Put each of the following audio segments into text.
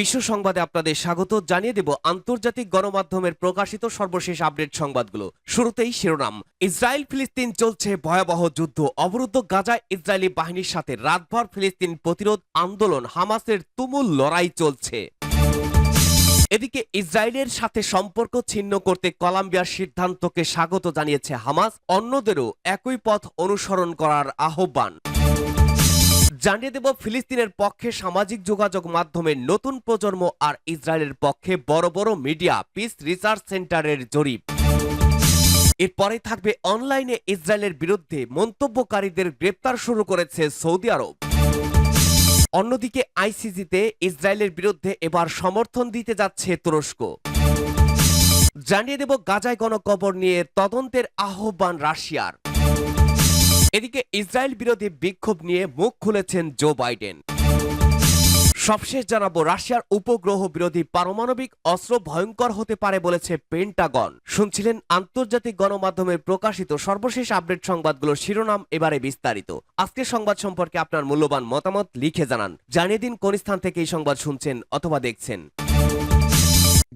বিশ্ব সংবাদে আপনাদের স্বাগত জানিয়ে দেব আন্তর্জাতিক গণমাধ্যমের প্রকাশিত সর্বশেষ আপডেট সংবাদগুলো। শুরুতেই শিরোনাম। ইসরায়েল ফিলিস্তিন চলছে ভয়াবহ যুদ্ধ। অবরুদ্ধ গাজায় ইসরায়েলি বাহিনীর সাথে রাতভর ফিলিস্তিন প্রতিরোধ আন্দোলন, হামাসের তুমুল লড়াই চলছে। এদিকে ইসরায়েলের সাথে সম্পর্ক ছিন্ন করতে কলম্বিয়ার সিদ্ধান্তকে স্বাগত জানিয়েছে হামাস, অন্যদেরও একই পথ অনুসরণ করার আহ্বান। জানিয়ে দেব ফিলিস্তিনের পক্ষে সামাজিক যোগাযোগ মাধ্যমের নতুন প্রজন্ম আর ইসরায়েলের পক্ষে বড় বড় মিডিয়া পিস রিসার্চ সেন্টারের জরিপ। এরপরে থাকবে অনলাইনে ইসরায়েলের বিরুদ্ধে মন্তব্যকারীদের গ্রেপ্তার শুরু করেছে সৌদি আরব। অন্যদিকে আইসিসিতে ইসরায়েলের বিরুদ্ধে এবার সমর্থন দিতে যাচ্ছে তুরস্ক। জানিয়ে দেব গাজায় গণকবর নিয়ে তদন্তের আহ্বান রাশিয়ার। এদিকে ইসরায়েল বিরোধী বিক্ষোভ নিয়ে মুখ খুলেছেন জো বাইডেন। সবশেষ জানাবো রাশিয়ার উপগ্রহ বিরোধী পারমাণবিক অস্ত্র ভয়ঙ্কর হতে পারে বলেছে পেন্টাগন। শুনছিলেন আন্তর্জাতিক গণমাধ্যমের প্রকাশিত সর্বশেষ আপডেট সংবাদগুলোর শিরোনাম, এবারে বিস্তারিত। আজকের সংবাদ সম্পর্কে আপনার মূল্যবান মতামত লিখে জানান। জানিয়ে দিন কোন স্থান থেকে এই সংবাদ শুনছেন অথবা দেখছেন।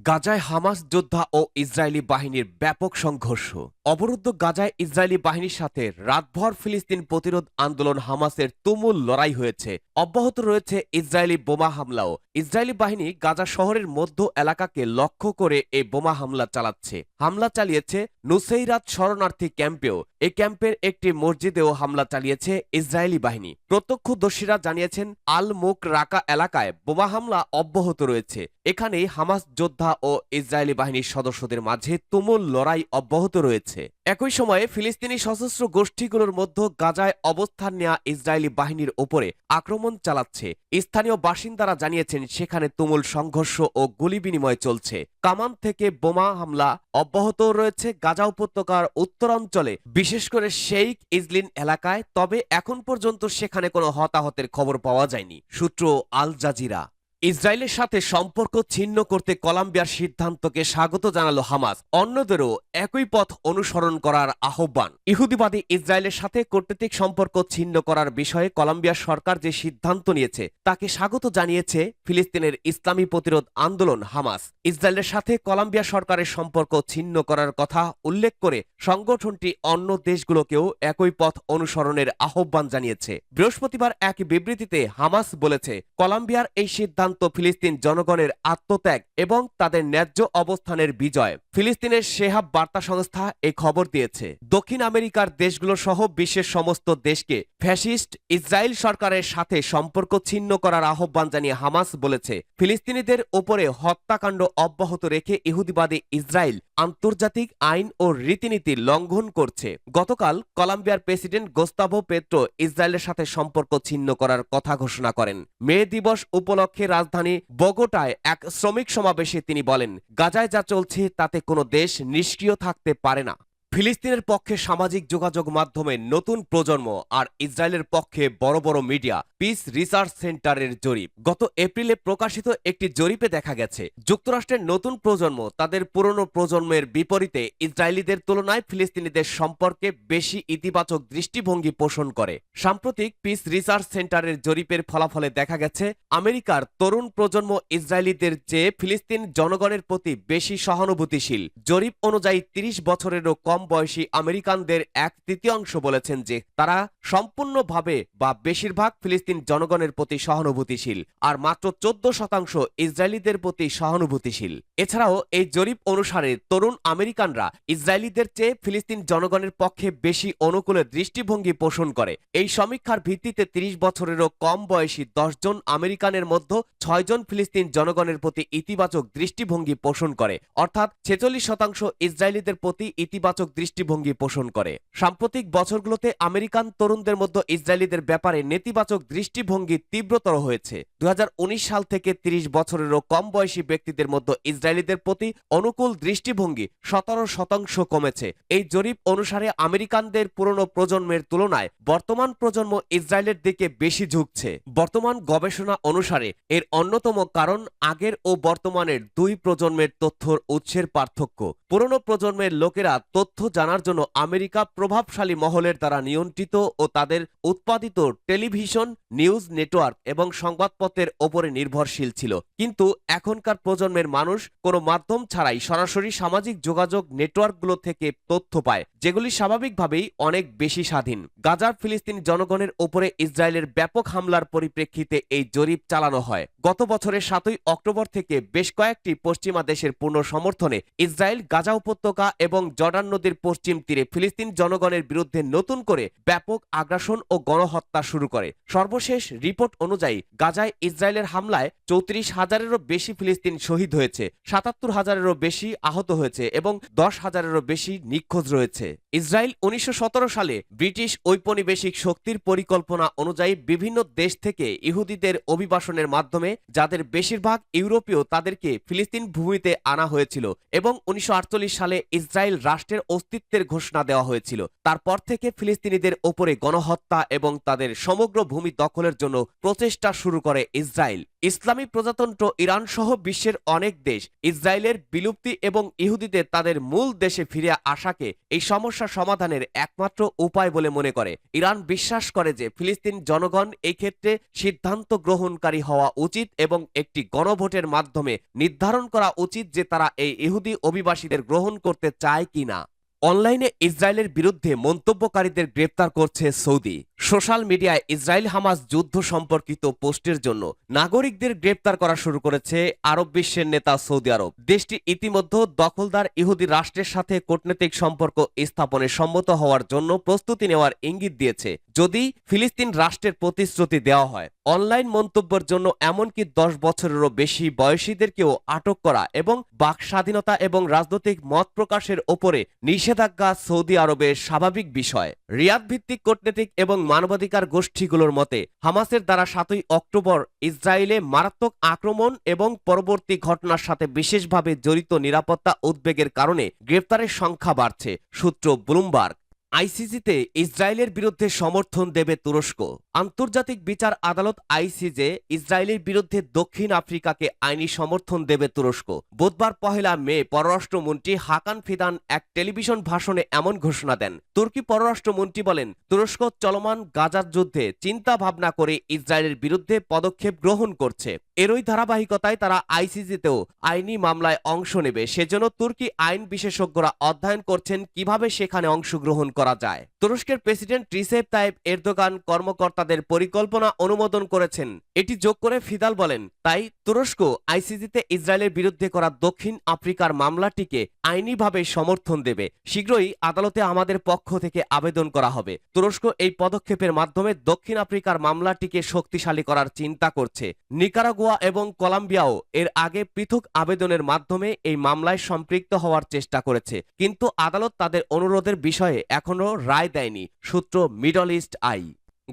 গাজায় হামাস যোদ্ধা ও ইসরায়েলি বাহিনীর ব্যাপক সংঘর্ষ। অবরুদ্ধ গাজায় ইসরায়েলি বাহিনীর সাথে রাতভর ফিলিস্তিন প্রতিরোধ আন্দোলন, হামাসের তুমুল লড়াই হয়েছে। অব্যাহত রয়েছে ইসরায়েলি বোমা হামলাও। ইসরায়েলি বাহিনী গাজা শহরের মধ্য এলাকাকে লক্ষ্য করে এই বোমা হামলা চালাচ্ছে। হামলা চালিয়েছে নুসেইরাত শরণার্থী ক্যাম্পেও। এই ক্যাম্পের একটি মসজিদেও হামলা চালিয়েছে ইসরায়েলি বাহিনী। প্রত্যক্ষদর্শীরা জানিয়েছেন আল মুক রাকা এলাকায় বোমা হামলা অব্যাহত রয়েছে। এখানেই হামাস যোদ্ধা ও ইসরায়েলি বাহিনীর সদস্যদের মাঝে তুমুল লড়াই অব্যাহত রয়েছে। একই সময়ে ফিলিস্তিনি সশস্ত্র গোষ্ঠীগুলোর মধ্যে গাজায় অবস্থান নেওয়া ইসরায়েলি বাহিনীর ওপরে আক্রমণ চালাচ্ছে। স্থানীয় বাসিন্দারা জানিয়েছেন সেখানে তুমুল সংঘর্ষ ও গুলি বিনিময় চলছে। কামান থেকে বোমা হামলা অব্যাহত রয়েছে গাজা উপত্যকার উত্তরাঞ্চলে, বিশেষ করে শেইখ ইজলিন এলাকায়। তবে এখন পর্যন্ত সেখানে কোনো হতাহতের খবর পাওয়া যায়নি। সূত্র আল জাজিরা। ইসরায়েলের সাথে সম্পর্ক ছিন্ন করতে কলম্বিয়ার সিদ্ধান্তকে স্বাগত জানালো হামাস, অন্যদেরও একই পথ অনুসরণ করার আহ্বান। ইহুদিবাদী ইসরায়েলের সাথে কূটনৈতিক সম্পর্ক ছিন্ন করার বিষয়ে কলম্বিয়ার সরকার যে সিদ্ধান্ত নিয়েছে তাকে স্বাগত জানিয়েছে ফিলিস্তিনের ইসলামী প্রতিরোধ আন্দোলন হামাস। ইসরায়েলের সাথে কলম্বিয়া সরকারের সম্পর্ক ছিন্ন করার কথা উল্লেখ করে সংগঠনটি অন্য দেশগুলোকেও একই পথ অনুসরণের আহ্বান জানিয়েছে। বৃহস্পতিবার এক বিবৃতিতে হামাস বলেছে, কলম্বিয়ার এই সিদ্ধান্ত ফিলিস্তিন জনগণের আত্মত্যাগ এবং তাদের ন্যায্য অবস্থানের বিজয়। ফিলিস্তিনের শেহাব বার্তা সংস্থা এই খবর দিয়েছে। দক্ষিণ আমেরিকার দেশগুলো সহ বিশ্বের সমস্ত দেশকে ফ্যাসিস্ট ইসরায়েল সরকারের সাথে সম্পর্ক ছিন্ন করার আহ্বান জানিয়ে হামাস বলেছে, ফিলিস্তিনিদের ওপরে হত্যাকাণ্ড অব্যাহত রেখে ইহুদিবাদী ইসরায়েল আন্তর্জাতিক আইন ও রীতিনীতি লঙ্ঘন করছে। গতকাল কলম্বিয়ার প্রেসিডেন্ট গোস্তাভো পেট্রো ইসরায়েলের সাথে সম্পর্ক ছিন্ন করার কথা ঘোষণা করেন। মে দিবস উপলক্ষে রাজধানী বগোটায় এক শ্রমিক সমাবেশে তিনি বলেন, গাজায় যা চলছে তাতে কোনো দেশ নিষ্ক্রিয় থাকতে পারে না। ফিলিস্তিনের পক্ষে সামাজিক যোগাযোগ মাধ্যমে নতুন প্রজন্ম আর ইসরায়েলের পক্ষে বড় বড় মিডিয়া পিস রিসার্চ সেন্টারের জরিপ। গত এপ্রিলে প্রকাশিত একটি জরিপে দেখা গেছে, যুক্তরাষ্ট্রের নতুন প্রজন্ম তাদের পুরনো প্রজন্মের বিপরীতে ইসরায়েলিদের তুলনায় ফিলিস্তিনিদের সম্পর্কে বেশি ইতিবাচক দৃষ্টিভঙ্গি পোষণ করে। সাম্প্রতিক পিস রিসার্চ সেন্টারের জরিপের ফলাফলে দেখা গেছে, আমেরিকার তরুণ প্রজন্ম ইসরায়েলিদের চেয়ে ফিলিস্তিন জনগণের প্রতি বেশি সহানুভূতিশীল। জরিপ অনুযায়ী 30 বছরেরও কম বয়সী আমেরিকানদের 1/3 বলেছেন যে তারা সম্পূর্ণভাবে বা বেশিরভাগ ফিলিস্তিন জনগণের প্রতি সহানুভূতিশীল, আর মাত্র 14% ইসরায়েলিদের প্রতি সহানুভূতিশীল। এছাড়াও এই জরিপ অনুসারে তরুণ আমেরিকানরা ইসরায়েলিদের চেয়ে ফিলিস্তিন জনগণের পক্ষে বেশি অনুকূলে দৃষ্টিভঙ্গি পোষণ করে। এই সমীক্ষার ভিত্তিতে 30 বছরেরও কম বয়সী 10 জন আমেরিকানের মধ্যে 6 জন ফিলিস্তিন জনগণের প্রতি ইতিবাচক দৃষ্টিভঙ্গি পোষণ করে, অর্থাৎ 46% ইসরায়েলিদের প্রতি ইতিবাচক দৃষ্টিভঙ্গি পোষণ করে। সাম্প্রতিক বছরগুলোতে আমেরিকান তরুণদের মধ্যে ইসরায়েলিদের ব্যাপারে নেতিবাচক দৃষ্টিভঙ্গি তীব্রতর হয়েছে। 2019 সাল থেকে 30 বছরেরও কম বয়সী ব্যক্তিদের মধ্যে ইসরায়েলিদের প্রতি অনুকূল দৃষ্টিভঙ্গি 17% কমেছে। এই জরিপ অনুসারে আমেরিকানদের পুরনো প্রজন্মের তুলনায় বর্তমান প্রজন্ম ইসরায়েলের দিকে বেশি ঝুঁকছে। বর্তমান গবেষণা অনুসারে এর অন্যতম কারণ আগের ও বর্তমানের দুই প্রজন্মের তথ্যর উৎসের পার্থক্য। পুরনো প্রজন্মের লোকেরা তথ্য জানার জন্য আমেরিকা প্রভাবশালী মহলের দ্বারা নিয়ন্ত্রিত ও তাদের উৎপাদিত টেলিভিশন, নিউজ নেটওয়ার্ক এবং সংবাদপত্রের ওপরে নির্ভরশীল ছিল। কিন্তু এখনকার প্রজন্মের মানুষ কোনো মাধ্যম ছাড়াই সরাসরি সামাজিক যোগাযোগ নেটওয়ার্কগুলো থেকে তথ্য পায়, যেগুলি স্বাভাবিকভাবেই অনেক বেশি স্বাধীন। গাজার ফিলিস্তিনি জনগণের ওপরে ইসরায়েলের ব্যাপক হামলার পরিপ্রেক্ষিতে এই জরিপ চালানো হয়। গত বছরের 7 অক্টোবর থেকে বেশ কয়েকটি পশ্চিমা দেশের পূর্ণ সমর্থনে ইসরায়েল গাজা উপত্যকা এবং জর্ডান নদীর পশ্চিম তীরে ফিলিস্তিন জনগণের বিরুদ্ধে নতুন করে ব্যাপক আগ্রাসন ও গণহত্যা শুরু করে। সর্বশেষ রিপোর্ট অনুযায়ী গাজায় ইসরায়েলের হামলায় 34,000-এরও বেশি ফিলিস্তিন শহীদ হয়েছে, 77,000-এরও বেশি আহত হয়েছে এবং 10,000-এরও বেশি নিখোঁজ রয়েছে। ইসরায়েল 1917 সালে ব্রিটিশ ঔপনিবেশিক শক্তির পরিকল্পনা অনুযায়ী বিভিন্ন দেশ থেকে ইহুদিদের অভিবাসনের মাধ্যমে, যাদের বেশিরভাগ ইউরোপীয়, তাদেরকে ফিলিস্তিন ভূমিতে আনা হয়েছিল এবং 1948 সালে ইসরায়েল রাষ্ট্রের অস্তিত্বের ঘোষণা দেওয়া হয়েছিল। তারপর থেকে ফিলিস্তিনিদের ওপরে গণহত্যা এবং তাদের সমগ্র ভূমি দখলের জন্য প্রচেষ্টা শুরু করে ইসরায়েল। ইসলামী প্রজাতন্ত্র ইরান সহ বিশ্বের অনেক দেশ ইসরায়েলের বিলুপ্তি এবং ইহুদিদের তাদের মূল দেশে ফিরে আসাকে এই সমস্যা সমাধানের একমাত্র উপায় বলে মনে করে। ইরান বিশ্বাস করে যে ফিলিস্তিন জনগণ এই ক্ষেত্রে সিদ্ধান্ত গ্রহণকারী হওয়া উচিত এবং একটি গণভোটের মাধ্যমে নির্ধারণ করা উচিত যে তারা এই ইহুদি অভিবাসীদের গ্রহণ করতে চায় কিনা। অনলাইনে ইসরায়েলের বিরুদ্ধে মন্তব্যকারীদের গ্রেপ্তার করছে সৌদি। সোশ্যাল মিডিয়ায় ইসরায়েল হামাস যুদ্ধ সম্পর্কিত পোস্টের জন্য নাগরিকদের গ্রেপ্তার করা শুরু করেছে আরব বিশ্বের নেতা সৌদি আরব। দেশটি ইতিমধ্যে দখলদার ইহুদি রাষ্ট্রের সাথে কূটনৈতিক সম্পর্ক স্থাপনে সম্মত হওয়ার জন্য প্রস্তুতি নেওয়ার ইঙ্গিত দিয়েছে যদি ফিলিস্তিন রাষ্ট্রের প্রতিশ্রুতি দেওয়া হয়। অনলাইন মন্তব্যের জন্য এমনকি 10 বছরেরও বেশি বয়সীদেরকেও আটক করা এবং বাক স্বাধীনতা এবং রাজনৈতিক মত প্রকাশের ওপরে নিষেধাজ্ঞা সৌদি আরবের স্বাভাবিক বিষয়। রিয়াদ ভিত্তিক কূটনৈতিক এবং মানবাধিকার গোষ্ঠীগুলোর মতে হামাসের দ্বারা 7 অক্টোবর ইসরায়েলে মারাত্মক আক্রমণ এবং পরবর্তী ঘটনার সাথে বিশেষভাবে জড়িত নিরাপত্তা উদ্বেগের কারণে গ্রেফতারের সংখ্যা বাড়ছে। সূত্র ব্লুমবার্গ। আইসিজেতে ইসরায়েলের বিরুদ্ধে সমর্থন দেবে তুরস্ক। আন্তর্জাতিক বিচার আদালত আইসিজে ইসরায়েলের বিরুদ্ধে দক্ষিণ আফ্রিকাকে আইনি সমর্থন দেবে তুরস্ক। বুধবার 1 মে পররাষ্ট্রমন্ত্রী হাকান ফিদান এক টেলিভিশন ভাষণে এমন ঘোষণা দেন। তুর্কি পররাষ্ট্রমন্ত্রী বলেন, তুরস্ক চলমান গাজার যুদ্ধে চিন্তা ভাবনা করে ইসরায়েলের বিরুদ্ধে পদক্ষেপ গ্রহণ করছে। এরই ধারাবাহিকতায় তারা আইসিজেতেও আইনি মামলায় অংশ নেবে। সেজন্য তুর্কি আইন বিশেষজ্ঞরা অধ্যয়ন করছেন কিভাবে সেখানে অংশগ্রহণ করা যায়। তুরস্কের প্রেসিডেন্ট রিসেপ তাইপ এরদোগান কর্মকর্তাদের পরিকল্পনা অনুমোদন করেছেন। এটি যোগ করে ফিদাল বলেন, তাই তুরস্ক আইসিজেতে ইসরায়েলের বিরুদ্ধে করা দক্ষিণ আফ্রিকার মামলাটিকে আইনিভাবে সমর্থন দেবে। শীঘ্রই আদালতে আমাদের পক্ষ থেকে আবেদন করা হবে। তুরস্ক এই পদক্ষেপের মাধ্যমে দক্ষিণ আফ্রিকার মামলাটিকে শক্তিশালী করার চিন্তা করছে। নিকারাগুয়া এবং কলম্বিয়াও এর আগে পৃথক আবেদনের মাধ্যমে এই মামলায় সম্পৃক্ত হওয়ার চেষ্টা করেছে, কিন্তু আদালত তাদের অনুরোধের বিষয়ে এখনো রায় দেয়নি। সূত্র মিডল ইস্ট আই।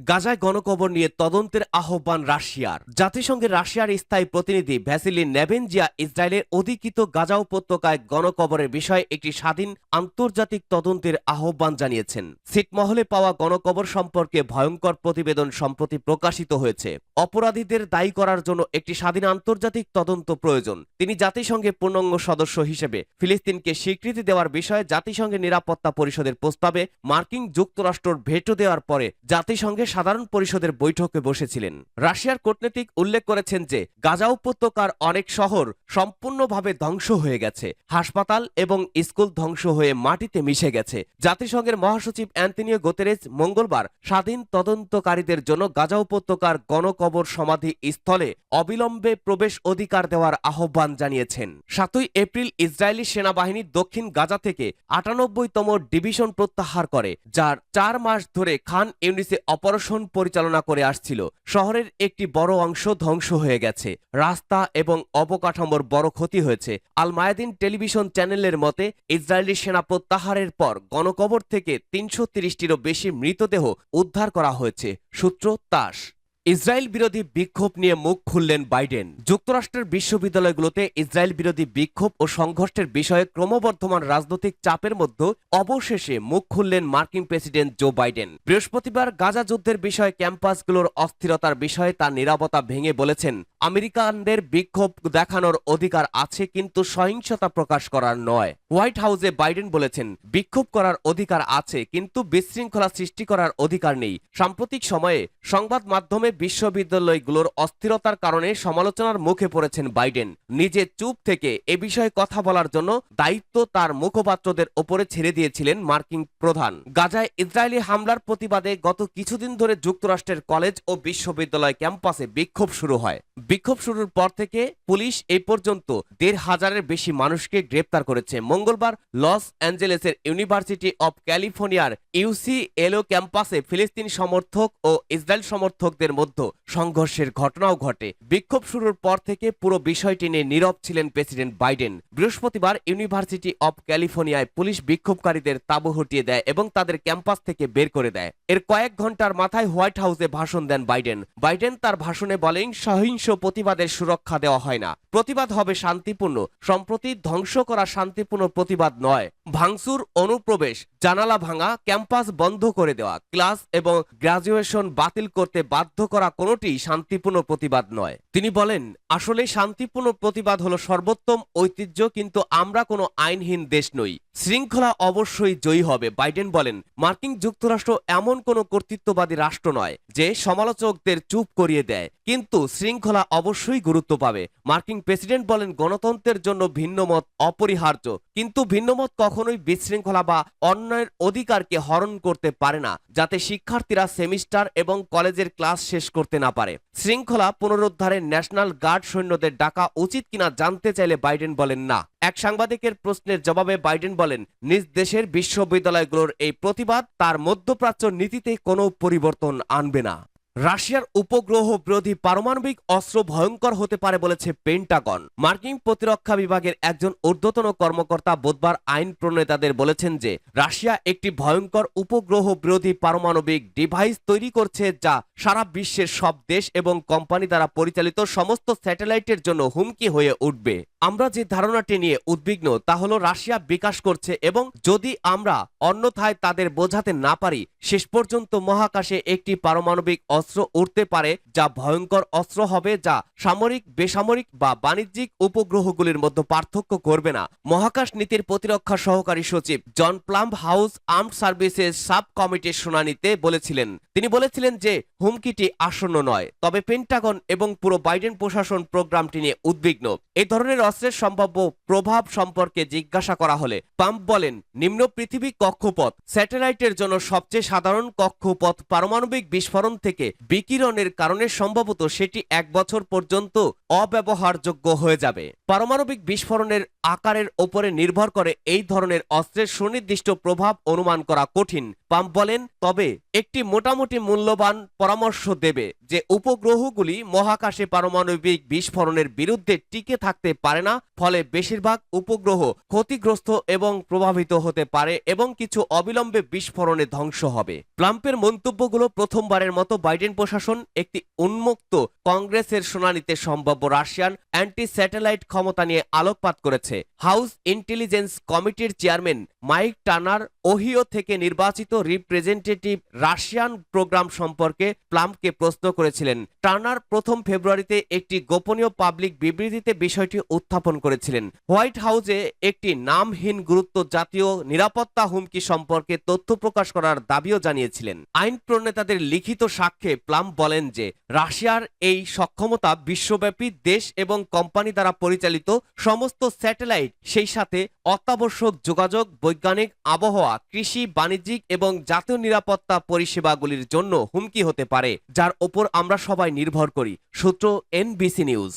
গাজায় গণকবর নিয়ে তদন্তের আহ্বান রাশিয়ার। জাতিসংঘের রাশিয়ার স্থায়ী প্রতিনিধি ভ্যাসিলি নেভেনজিয়া ইসরায়েলের অধিকৃত গাজা উপত্যকায় গণকবরের বিষয়ে একটি স্বাধীন আন্তর্জাতিক তদন্তের আহ্বান জানিয়েছেন। ছিটমহলে পাওয়া গণকবর সম্পর্কে ভয়ঙ্কর প্রতিবেদন সম্প্রতি প্রকাশিত হয়েছে। অপরাধীদের দায়ী করার জন্য একটি স্বাধীন আন্তর্জাতিক তদন্ত প্রয়োজন। তিনি জাতিসংঘের পূর্ণাঙ্গ সদস্য হিসেবে ফিলিস্তিনকে স্বীকৃতি দেওয়ার বিষয়ে জাতিসংঘের নিরাপত্তা পরিষদের প্রস্তাবে মার্কিন যুক্তরাষ্ট্র ভেটো দেওয়ার পরে জাতিসংঘের সাধারণ পরিষদের বৈঠকে বসেছিলেন। রাশিয়ার কূটনীতিক উল্লেখ করেছেন যে গাজা উপত্যকার অনেক শহর সম্পূর্ণভাবে ধ্বংস হয়ে গেছে, হাসপাতাল এবং স্কুল ধ্বংস হয়ে মাটিতে মিশে গেছে। জাতিসংঘের মহাসচিব অ্যান্তোনিও গুতেরেস মঙ্গলবার স্বাধীন তদন্তকারীদের জন্য গাজা উপত্যকার গণকবর সমাধি স্থলে অবিলম্বে প্রবেশ অধিকার দেওয়ার আহ্বান জানিয়েছেন। 7 এপ্রিল ইসরায়েলি সেনাবাহিনী দক্ষিণ গাজা থেকে 98তম ডিভিশন প্রত্যাহার করে, যার 4 মাস ধরে খান ইউনিসে অপারেশন পরিচালনা করে আসছিল। শহরের একটি বড় অংশ ধ্বংস হয়ে গেছে, রাস্তা এবং অবকাঠামোর বড় ক্ষতি হয়েছে। আল মায়াদিন টেলিভিশন চ্যানেলের মতে ইসরায়েলি সেনা প্রত্যাহারের পর গণকবর থেকে 330টিরও বেশি মৃতদেহ উদ্ধার করা হয়েছে। সূত্র তাস। ইসরায়েল বিরোধী বিক্ষোভ নিয়ে মুখ খুললেন বাইডেন। যুক্তরাষ্ট্রের বিশ্ববিদ্যালয়গুলোতে ইসরায়েল বিরোধী বিক্ষোভ ও সংঘর্ষের বিষয়ে ক্রমবর্ধমান রাজনৈতিক চাপের মধ্যে অবশেষে মুখ খুললেন মার্কিন প্রেসিডেন্ট জো বাইডেন। বৃহস্পতিবার গাজা যুদ্ধের বিষয়ে ক্যাম্পাসগুলোর অস্থিরতার বিষয়ে তার নীরবতা ভেঙে বলেছেন, আমেরিকানদের বিক্ষোভ দেখানোর অধিকার আছে, কিন্তু সহিংসতা প্রকাশ করার নয়। হোয়াইট হাউসে বাইডেন বলেছেন, বিক্ষোভ করার অধিকার আছে, কিন্তু বিশৃঙ্খলা সৃষ্টি করার অধিকার নেই। সাম্প্রতিক সময়ে সংবাদ মাধ্যমে বিশ্ববিদ্যালয়গুলোর অস্থিরতার কারণে সমালোচনার মুখে পড়েছেন বাইডেন। নিজে চুপ থেকে এ বিষয়ে কথা বলার জন্য দায়িত্ব তার মুখপাত্রদের ওপরে ছেড়ে দিয়েছিলেন মার্কিন প্রধান। গাজায় ইসরায়েলি হামলার প্রতিবাদে গত কিছুদিন ধরে যুক্তরাষ্ট্রের কলেজ ও বিশ্ববিদ্যালয় ক্যাম্পাসে বিক্ষোভ শুরু হয়। বিক্ষোভ শুরুর পর থেকে পুলিশ এই পর্যন্ত ১৫০০-এর বেশি মানুষকে গ্রেপ্তার করেছে। মঙ্গলবার লস অ্যাঞ্জেলেসের ইউনিভার্সিটি অব ক্যালিফোর্নিয়ার UCLA ক্যাম্পাসে ফিলিস্তিন সমর্থক ও ইসরায়েল সমর্থকদের মধ্যে সংঘর্ষের ঘটনাও ঘটে। বিক্ষোভ শুরুর পর থেকে পুরো বিষয়টি নিয়ে নীরব ছিলেন প্রেসিডেন্ট বাইডেন। বৃহস্পতিবার ইউনিভার্সিটি অব ক্যালিফোর্নিয়ায় পুলিশ বিক্ষোভকারীদের তাঁবু হটিয়ে দেয় এবং তাদের ক্যাম্পাস থেকে বের করে দেয়। এর কয়েক ঘন্টার মাথায় হোয়াইট হাউসে ভাষণ দেন বাইডেন। বাইডেন তার ভাষণে বলেন, সহিংস প্রতিবাদের সুরক্ষা দেওয়া হয় না, প্রতিবাদ হবে শান্তিপূর্ণ। সম্প্রতি ধ্বংস করা শান্তিপূর্ণ প্রতিবাদ নয়। ভাঙচুর, অনুপ্রবেশ, জানালা ভাঙা, ক্যাম্পাস বন্ধ করে দেওয়া, ক্লাস এবং গ্রাজুয়েশন বাতিল করতে বাধ্য করা কোনোটি শান্তিপূর্ণ প্রতিবাদ নয়। তিনি বলেন, আসলে শান্তিপূর্ণ প্রতিবাদ হলো সর্বোত্তম ঐতিহ্য, কিন্তু আমরা কোনো আইনহীন দেশ নই। শৃঙ্খলা অবশ্যই জয়ী হবে। বাইডেন বলেন, মার্কিন যুক্তরাষ্ট্র এমন কোনো কর্তৃত্ববাদী রাষ্ট্র নয় যে সমালোচকদের চুপ করিয়ে দেয়, কিন্তু শৃঙ্খলা অবশ্যই গুরুত্ব পাবে। মার্কিন প্রেসিডেন্ট বলেন, গণতন্ত্রের জন্য ভিন্নমত অপরিহার্য, কিন্তু ভিন্নমত কখনোই বিশৃঙ্খলা বা অন্যের অধিকারকে হরণ করতে পারে না, যাতে শিক্ষার্থীরা সেমিস্টার এবং কলেজের ক্লাস শেষ করতে না পারে। শৃঙ্খলা পুনরুদ্ধারে ন্যাশনাল গার্ড সৈন্যদের ডাকা উচিত কিনা জানতে চাইলে বাইডেন বলেন না। এক সাংবাদিকের প্রশ্নের জবাবে বাইডেন বলেন, নিজ দেশের বিশ্ববিদ্যালয়গুলোর এই প্রতিবাদ তার মধ্যপ্রাচ্য নীতিতে কোনো পরিবর্তন আনবে না। রাশিয়ার উপগ্রহ বিরোধী পারমাণবিক অস্ত্র ভয়ঙ্কর হতে পারে বলেছে পেন্টাগন। মার্কিন প্রতিরক্ষা বিভাগের একজন ঊর্ধ্বতন কর্মকর্তা বুধবার আইন প্রণেতাদের বলেছেন যে রাশিয়া একটি ভয়ঙ্কর উপগ্রহ বিরোধী পারমাণবিক ডিভাইস তৈরি করছে, যা সারা বিশ্বের সব দেশ এবং কোম্পানি দ্বারা পরিচালিত সমস্ত স্যাটেলাইটের জন্য হুমকি হয়ে উঠবে। আমরা যে ধারণাটি নিয়ে উদ্বিগ্ন তা হলো রাশিয়া বিকাশ করছে, এবং যদি আমরা অন্যথায় তাদের বোঝাতে না পারি, শেষ পর্যন্ত মহাকাশে একটি পারমাণবিক অস্ত্র উঠতে পারে, যা ভয়ঙ্কর অস্ত্র হবে, যা সামরিক, বেসামরিক বা বাণিজ্যিক উপগ্রহগুলির মধ্যে পার্থক্য করবে না। মহাকাশ নীতির প্রতিরক্ষা সহকারী সচিব John Plumb House Armed Services sub কমিটির শুনানিতে বলেছিলেন। তিনি বলেছিলেন যে হুমকিটি আসন্ন নয়, তবে পেন্টাগন এবং পুরো বাইডেন প্রশাসন প্রোগ্রামটি নিয়ে উদ্বিগ্ন। এই ধরনের অস্ত্রের সম্ভাব্য প্রভাব সম্পর্কে জিজ্ঞাসা করা হলে পাম্প বলেন, নিম্ন পৃথিবী কক্ষপথ স্যাটেলাইটের জন্য সবচেয়ে সাধারণ কক্ষপথ পারমাণবিক বিস্ফোরণ থেকে বিকিরণের কারণে সম্ভবত সেটি 1 বছর পর্যন্ত অব্যবহারযোগ্য হয়ে যাবে। পারমাণবিক বিস্ফোরণের আকারের ওপরে নির্ভর করে এই ধরনের অস্ত্রের সুনির্দিষ্ট প্রভাব অনুমান করা কঠিন। পাম্প বলেন, তবে একটি মোটামুটি মূল্যবান পরামর্শ দেবে যে উপগ্রহগুলি মহাকাশে পারমাণবিক বিস্ফোরণের বিরুদ্ধে টিকে থাকতে পারে না, ফলে বেশিরভাগ উপগ্রহ ক্ষতিগ্রস্ত এবং প্রভাবিত হতে পারে এবং কিছু অবিলম্বে বিস্ফোরণে ধ্বংস হবে। ট্রাম্পের মন্তব্যগুলো প্রথমবারের মতো বাইডেন প্রশাসন একটি উন্মুক্ত কংগ্রেসের শুনানিতে সম্ভাব্য রাশিয়ান অ্যান্টি স্যাটেলাইট ক্ষমতা নিয়ে আলোকপাত করেছে। হাউস ইন্টেলিজেন্স কমিটির চেয়ারম্যান মাইক টার্নার ওহিও থেকে নির্বাচিত রিপ্রেজেন্টেটিভ রাশিয়ান প্রোগ্রাম সম্পর্কে প্লাম্পকে প্রশ্ন করেছিলেন। টার্নার 1 ফেব্রুয়ারিতে একটি গোপনীয় পাবলিক বিবৃতিতে বিষয়টি উত্থাপন করেছিলেন। হোয়াইট হাউসে একটি নামহীন গুরুত্ব জাতীয় নিরাপত্তা হুমকি সম্পর্কে তথ্য প্রকাশ করার দাবিও জানিয়েছিলেন। আইন প্রণেতাদের লিখিত সাক্ষ্যে প্লাম্প বলেন যে রাশিয়ার এই সক্ষমতা বিশ্বব্যাপী দেশ এবং কোম্পানি দ্বারা পরিচালিত সমস্ত স্যাটেলাইট, সেই সাথে অত্যাবশ্যক যোগাযোগ, বৈজ্ঞানিক, আবহাওয়া, কৃষি, বাণিজ্যিক এবং জাতীয় নিরাপত্তা পরিষেবাগুলির জন্য হুমকি হতে পারে, যার ওপর আমরা সবাই নির্ভর করি। সূত্র NBC নিউজ।